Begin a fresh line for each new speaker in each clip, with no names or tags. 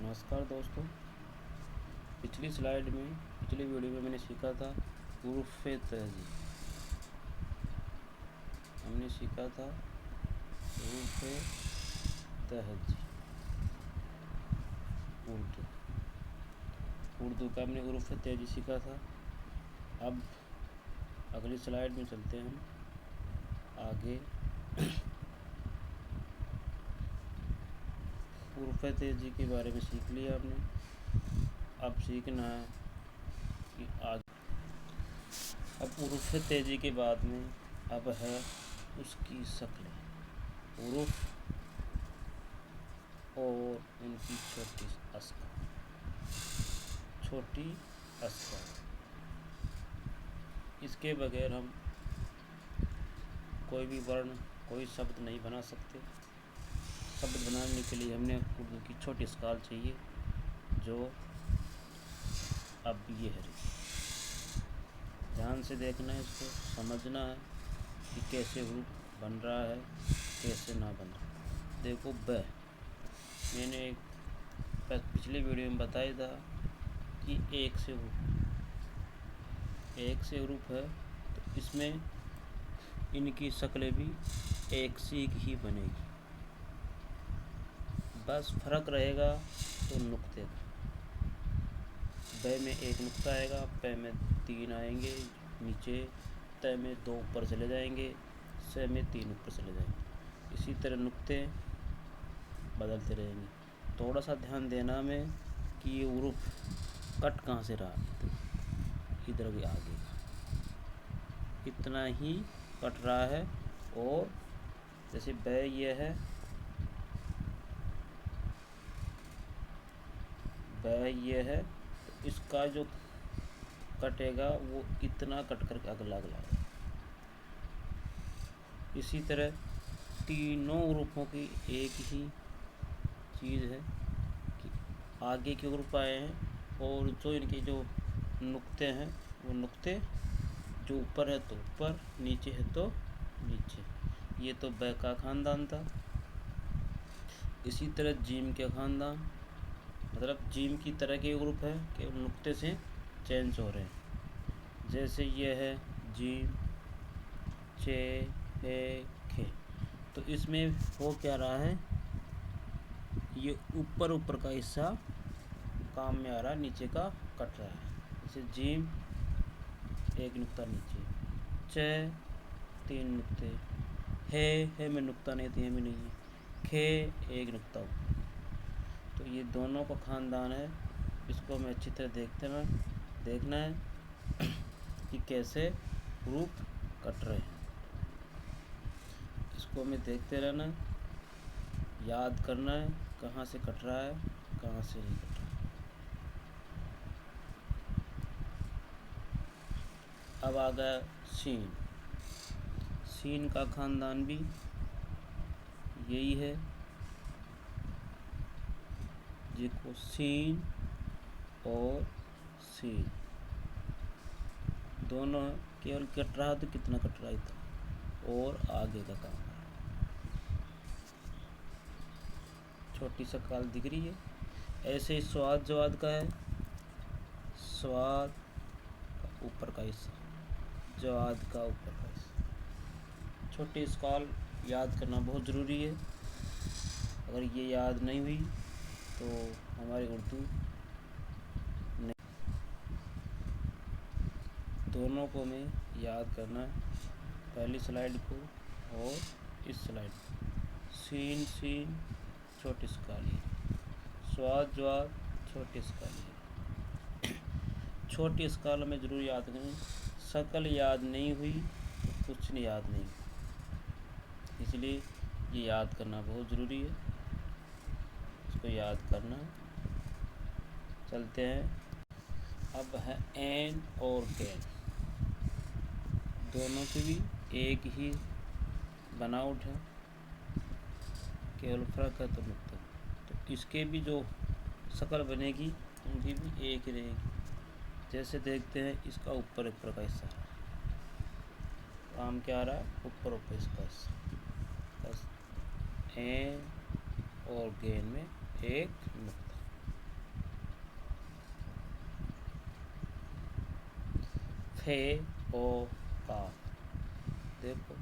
नमस्कार दोस्तों। पिछली वीडियो में मैंने सीखा था हुरूफ़ तहज़ी। हमने सीखा था हुरूफ़ तहज़ी उर्दू का हमने हुरूफ़ तहज़ी सीखा था। अब अगली स्लाइड में चलते हैं हम आगे। हुरूफ़ तहज़ी के बारे में सीख लिया हमने। अब सीखना है कि अब हुरूफ़ तहज़ी के बाद में अब है उसकी शक्ल, हुरूफ़ और उनकी छोटी अस्कर। इसके बगैर हम कोई भी वर्ण, कोई शब्द नहीं बना सकते। शब्द बनाने के लिए हमने उर्दू की छोटी स्काल चाहिए, जो अब ये है। ध्यान से देखना है, इसको समझना है कि कैसे हुरूफ़ बन रहा है, कैसे ना बन रहा। देखो ब, मैंने पिछले वीडियो में बताया था कि एक से हुरूफ़ है, तो इसमें इनकी शक्लें भी एक सी ही बनेगी। बस फ़र्क रहेगा तो नुक्ते का। ब में एक नुक्ता आएगा, प में 3 आएंगे नीचे, त में 2 ऊपर चले जाएंगे, स में 3 ऊपर चले जाएंगे। इसी तरह नुक्ते बदलते रहेंगे। थोड़ा सा ध्यान देना में कि ये हुरूफ़ कट कहाँ से रहा, इधर भी आगे इतना ही कट रहा है। और जैसे ब ये है, तो इसका जो कटेगा वो इतना कट कर अगला है। इसी तरह तीनों हुरूफ़ों की एक ही चीज़ है कि आगे के हुरूफ़ आए हैं और जो इनके जो नुक्ते हैं, वो नुक्ते जो ऊपर है तो ऊपर, नीचे है तो नीचे। ये तो ब का ख़ानदान था। इसी तरह जीम के ख़ानदान, मतलब जीम की तरह के हुरूफ़ है कि नुक्ते से चेंज हो रहे हैं। जैसे ये है जीम, चे, हे, खे, तो इसमें हो क्या रहा है, ये ऊपर का हिस्सा काम में आ रहा है, नीचे का कट रहा है। जैसे जीम एक नुक्ता नीचे, च 3 नुक्ते, हे में नुक्ता नहीं, में नहीं है, खे एक नुक्ता ऊपर। तो ये दोनों का ख़ानदान है। इसको हमें अच्छी तरह देखना है कि कैसे हुरूफ़ कट रहे हैं। इसको हमें देखते रहना है, याद करना है कहाँ से कट रहा है, कहाँ से नहीं कट रहा है। अब आ गया सीन। सीन का ख़ानदान भी यही है। देखो सीन और सीन दोनों केवल कट रहा तो कितना कट रहा था, और आगे का काम है। छोटी सा काल दिख रही है। ऐसे ही स्वाद जवाद का है, स्वाद का ऊपर का हिस्सा, जवाद का ऊपर का हिस्सा। छोटी स्काल याद करना बहुत ज़रूरी है। अगर ये याद नहीं हुई तो हमारी उर्दू नहीं। दोनों को हमें याद करना है, पहली स्लाइड को और इस स्लाइड को। सीन छोटी स्काल, स्वाद जवाद छोटी स्काल। छोटी स्काल में ज़रूर याद करें। शक्ल याद नहीं हुई तो कुछ नहीं याद नहीं, इसलिए ये याद करना बहुत ज़रूरी है। इसको याद करना। चलते हैं। अब है एन और गैन, दोनों की भी एक ही बनावट है, केवल फ़र्क है तो नुक्ता। तो इसके भी जो शक्ल बनेगी उनकी भी एक ही रहेगी। जैसे देखते हैं, इसका ऊपर का हिस्सा काम क्या आ रहा है, ऊपर इसका हिस्सा। बस एन और गैन में एक नुक्ता। थे और काफ। देखो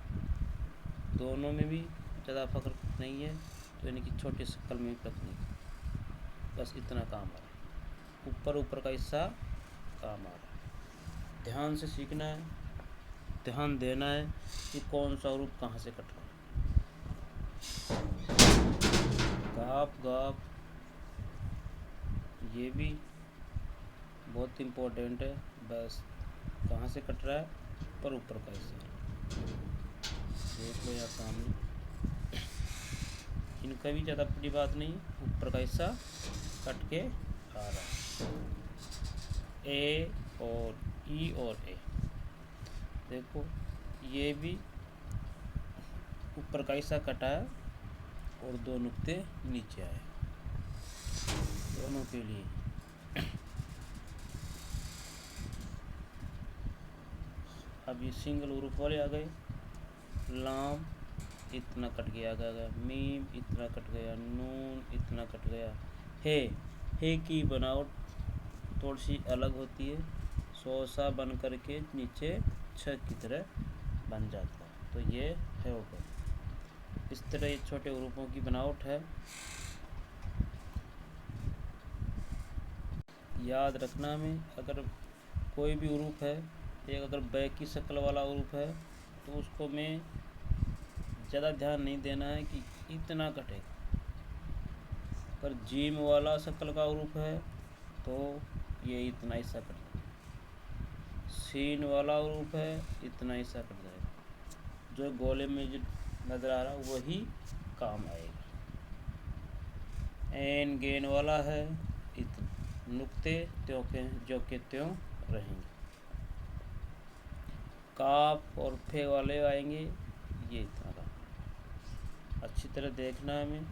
दोनों में भी ज़्यादा फर्क नहीं है, तो यानी कि छोटी शक्ल में फर्क नहीं, बस इतना काम आ रहा है, ऊपर ऊपर का हिस्सा काम आ रहा है। ध्यान से सीखना है, ध्यान देना है कि कौन सा रूप कहाँ से कट रहा है। गाप गाप ये भी बहुत इम्पोर्टेंट है, बस कहाँ से कट रहा है, ऊपर का हिस्सा। देख लो यहाँ सामने, इनका भी ज़्यादा बड़ी बात नहीं, ऊपर का हिस्सा कट के आ रहा है। ए और ई और ए, देखो ये भी ऊपर का हिस्सा कटा है और दो नुक्ते नीचे आए दोनों के लिए। अब ये सिंगल ग्रुप वाले आ गए। लाम इतना कट गया, गया मीम इतना कट गया, नून इतना कट गया। हे की बनावट थोड़ी सी अलग होती है, सोसा बन करके नीचे छ की तरह बन जाता है, तो ये है हो गया। इस तरह ये छोटे ग्रुपों की बनावट है। याद रखना में, अगर कोई भी ग्रुप है, एक अगर बैक की शक्ल वाला ग्रुप है, तो उसको में ज़्यादा ध्यान नहीं देना है कि इतना कटेगा। पर जीम वाला शक्ल का ग्रुप है तो ये इतना हिस्सा कट जाएगा। सीन वाला ग्रुप है, इतना हिस्सा कट जाएगा। जो गोले में जो नज़र आ रहा है वही काम आएगा। एन गेन वाला है, इतना नुक्ते त्यों के जो के त्यों रहेंगे। काफ और फे वाले आएंगे, ये इतना रहा। अच्छी तरह देखना है, हमें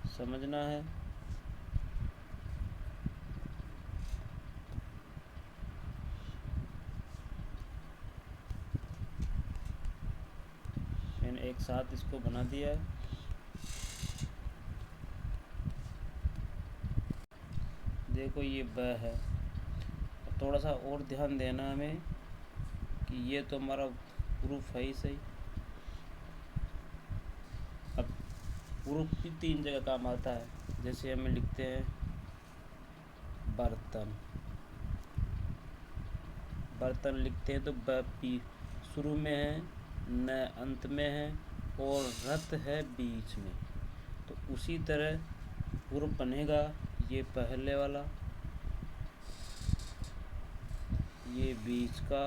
समझना है। मैंने एक साथ इसको बना दिया है। देखो ये ब है, थोड़ा सा और ध्यान देना हमें कि ये तो हमारा ग्रुप है ही सही। अब ग्रुप भी तीन जगह काम आता है, जैसे हमें लिखते हैं बर्तन, बर्तन लिखते हैं तो ब पी शुरू में है, न अंत में है और रत है बीच में। तो उसी तरह ग्रुप बनेगा, ये पहले वाला, ये बीच का,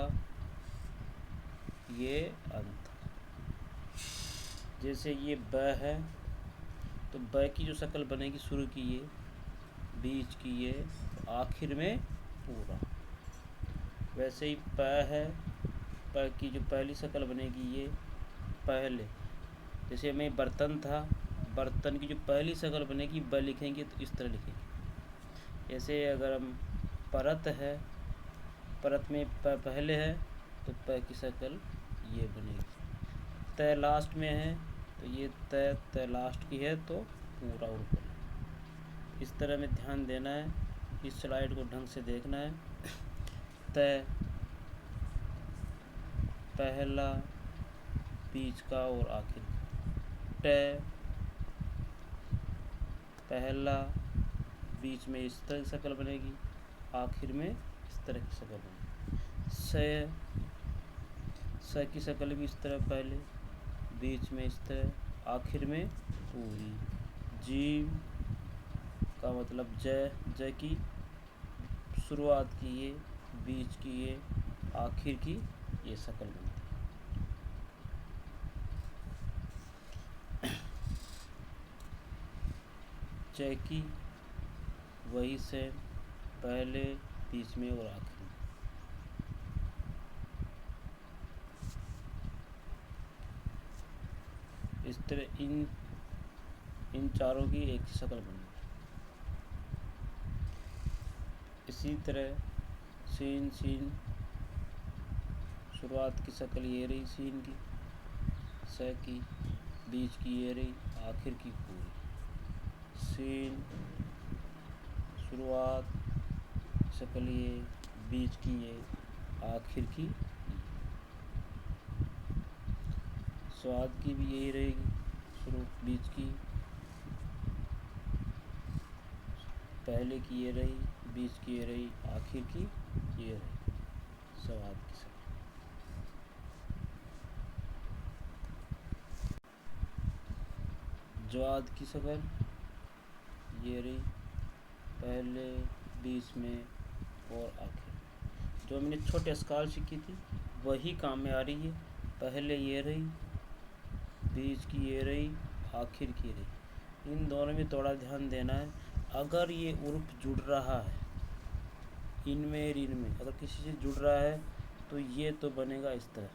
ये अंत। जैसे ये ब है तो ब की जो शक्ल बनेगी शुरू की ये, बीच की ये, आखिर में पूरा। वैसे ही प है, प की जो पहली शक्ल बनेगी ये पहले। जैसे में बर्तन था, बर्तन की जो पहली शक्ल बनेगी ब लिखेंगे तो इस तरह लिखेंगे। ऐसे अगर हम परत है, परत में प पहले है तो प की शक्ल ये बनेगी। तय लास्ट में है तो ये तय लास्ट की है तो पूरा ऊपर। इस तरह में ध्यान देना है, इस स्लाइड को ढंग से देखना है। तय पहला, बीच का और आखिर का। ट पहला, बीच में इस तरह की शक्ल बनेगी, आखिर में इस तरह की शक्ल बनेगी। स की शक्ल भी इस तरह, पहले बीच में इस तरह, आखिर में पूरी। जीम का मतलब जय की शुरुआत की ये, बीच की ये, आखिर की ये शक्ल बनती है। जय की वही से पहले, बीच में और आखिर में। इस तरह इन चारों की एक शक्ल बनी। इसी तरह सीन शुरुआत की शक्ल ये रही सीन की, स की बीच की ये रही, आखिर की पूरी। सीन शुरुआत शक्ल ये, बीच की ये, आखिर की स्वाद की भी यही रहेगी, शुरू बीच की, पहले की ये रही, बीच की ये रही, आखिर की ये रही, स्वाद की शक्ल। ज्वाद की शक्ल ये रही, पहले, बीच में और आखिर। जो मैंने छोटे स्काल सीखी थी वही काम में आ रही है। पहले ये रही, बीच की ये रही, आखिर की रही। इन दोनों में थोड़ा ध्यान देना है। अगर ये उर्फ जुड़ रहा है इनमें और इनमें, अगर किसी से जुड़ रहा है तो ये तो बनेगा इस तरह,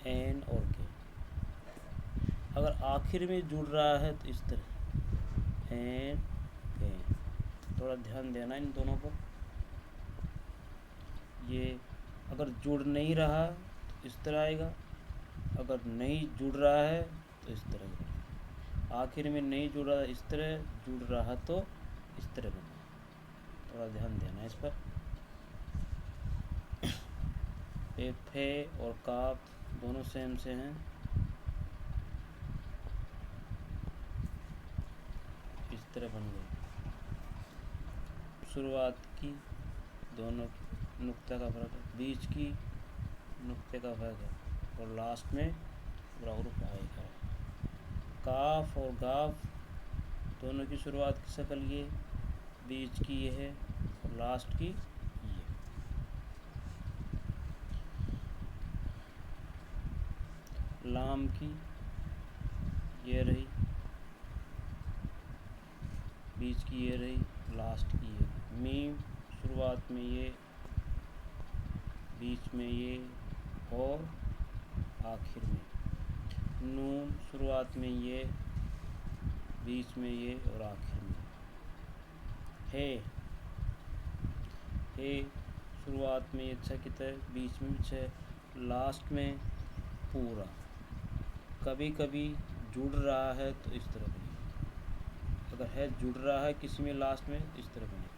एन और के। अगर आखिर में जुड़ रहा है तो इस तरह, एन के। थोड़ा ध्यान देना इन दोनों पर। ये अगर जुड़ नहीं रहा तो इस तरह आएगा, अगर नहीं जुड़ रहा है तो इस तरह। आखिर में नहीं जुड़ रहा इस तरह, जुड़ रहा तो इस तरह बना। थोड़ा ध्यान देना इस पर। फे और काफ दोनों सेम से हैं, इस तरह बन गए। शुरुआत की दोनों नुक्ते का फर्क है, बीच की नुक्ते का फर्क है, और लास्ट में पूरा ग्रुप आएगा। काफ और गाफ दोनों की शुरुआत की शक्ल ये, बीच की ये है और लास्ट की ये। लाम की ये रही, बीच की ये रही, लास्ट की ये। मीम शुरुआत में ये, बीच में ये और आखिर में। नून शुरुआत में ये, बीच में ये और आखिर में। हे शुरुआत में ये छ की तरह, बीच में छ, लास्ट में पूरा। कभी कभी जुड़ रहा है तो इस तरह बनेगा, अगर है जुड़ रहा है किसी में लास्ट में इस तरह बनेगा।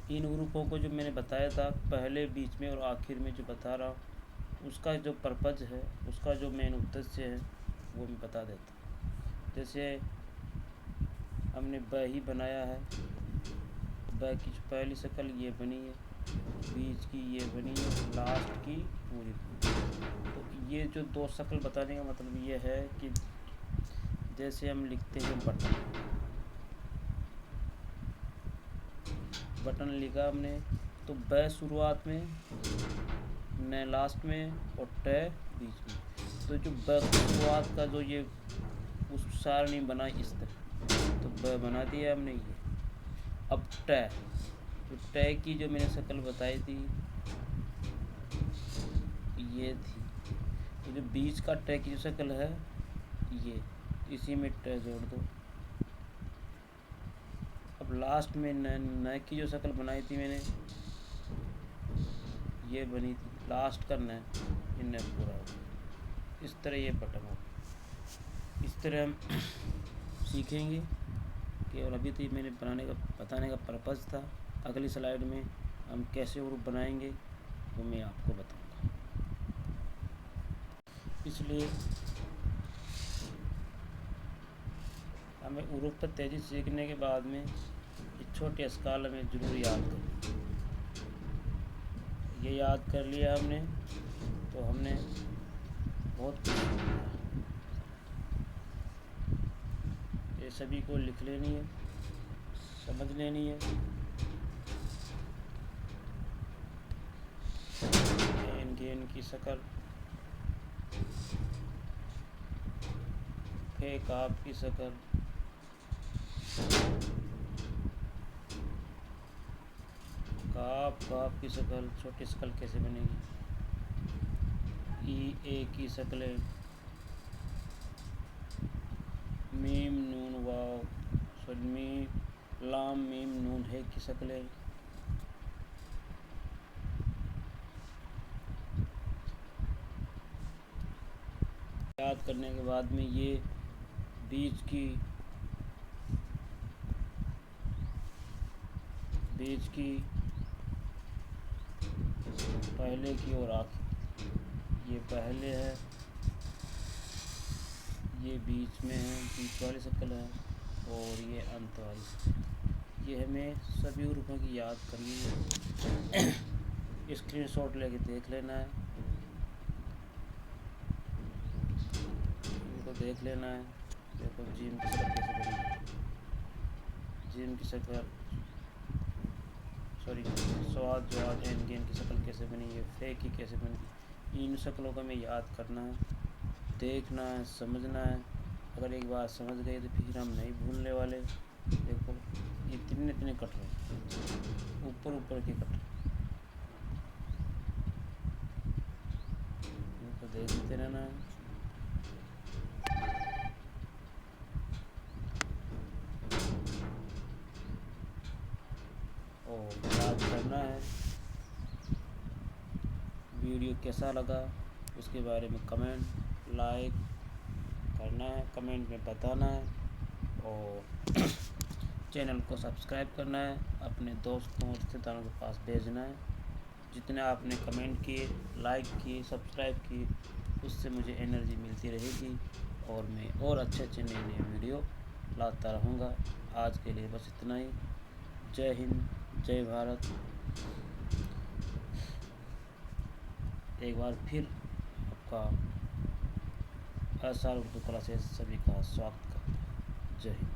इन ग्रुपों को जो मैंने बताया था पहले, बीच में और आखिर में जो बता रहा हूँ, उसका जो पर्पज़ है, उसका जो मेन उद्देश्य है वो मैं बता देता हूँ। जैसे हमने ब ही बनाया है, ब की पहली शक्ल ये बनी है, बीच की ये बनी है, लास्ट की पूरी। तो ये जो दो शक्ल बताने का मतलब ये है कि जैसे हम लिखते हैं बटन, बटन लिखा हमने तो ब शुरुआत में, न लास्ट में और ट बीच में। तो जो ब शुरुआत का जो ये उस सारणी बना इस तरह, तो ब बना दिया हमने ये। अब ट, तो ट की जो मैंने शक्ल बताई थी ये थी, तो जो बीच का ट की जो शक्ल है ये, इसी में ट जोड़ दो। अब लास्ट में न की जो शक्ल बनाई थी मैंने ये बनी थी, लास्ट का न, ये न पूरा हो। इस तरह ये बटन हो। इस तरह हम सीखेंगे। केवल अभी तो मैंने बताने का पर्पज़ था। अगली स्लाइड में हम कैसे ग्रुप बनाएंगे वो मैं आपको बताऊंगा। इसलिए हमें ग्रुप पर तेज़ी सीखने के बाद में इस छोटे स्काल में ज़रूर याद करें। ये याद कर लिया हमने तो हमने बहुत कुछ सीख लिया। ये सभी को लिख लेनी है, समझ लेनी है। गेन की शक्ल, फे काफ की शक्ल, काफ की शक्ल, छोटी शक्ल कैसे बनेगी, ई ए की शक्लें, मीम नून वाव, मीम लाम मीम नून है की शक्लें, याद करने के बाद में ये बीच की बीच की, पहले की और आखिर। ये पहले है, ये बीच में है, बीच वाली शक्ल है, और ये अंत वाली। ये हमें सभी ग्रुपों की याद करनी है। स्क्रीनशॉट लेके देख लेना है, इनको देख लेना है। देखो जिम की शक्ल कैसे बनी, जिम की शक्ल, सॉरी स्वाद जो आज एंड गेम की शक्ल कैसे बनी है, फेक की कैसे बनी। इन शक्लों को हमें याद करना है, देखना है, समझना है। अगर एक बार समझ गए तो फिर हम नहीं भूलने वाले। देखो ये इतने इतने कट रहे, ऊपर ऊपर के कट रहे, इनको देखते रहना है। और याद करना है। वीडियो कैसा लगा उसके बारे में कमेंट लाइक करना है, कमेंट में बताना है, और चैनल को सब्सक्राइब करना है, अपने दोस्तों रिश्तेदारों के पास भेजना है। जितने आपने कमेंट किए, लाइक किए, सब्सक्राइब किए, उससे मुझे एनर्जी मिलती रहेगी और मैं और अच्छे नए नए वीडियो लाता रहूँगा। आज के लिए बस इतना ही। जय हिंद, जय भारत। एक बार फिर आपका SR उर्दू क्लासेस सभी का स्वागत करता है। जय हिंद।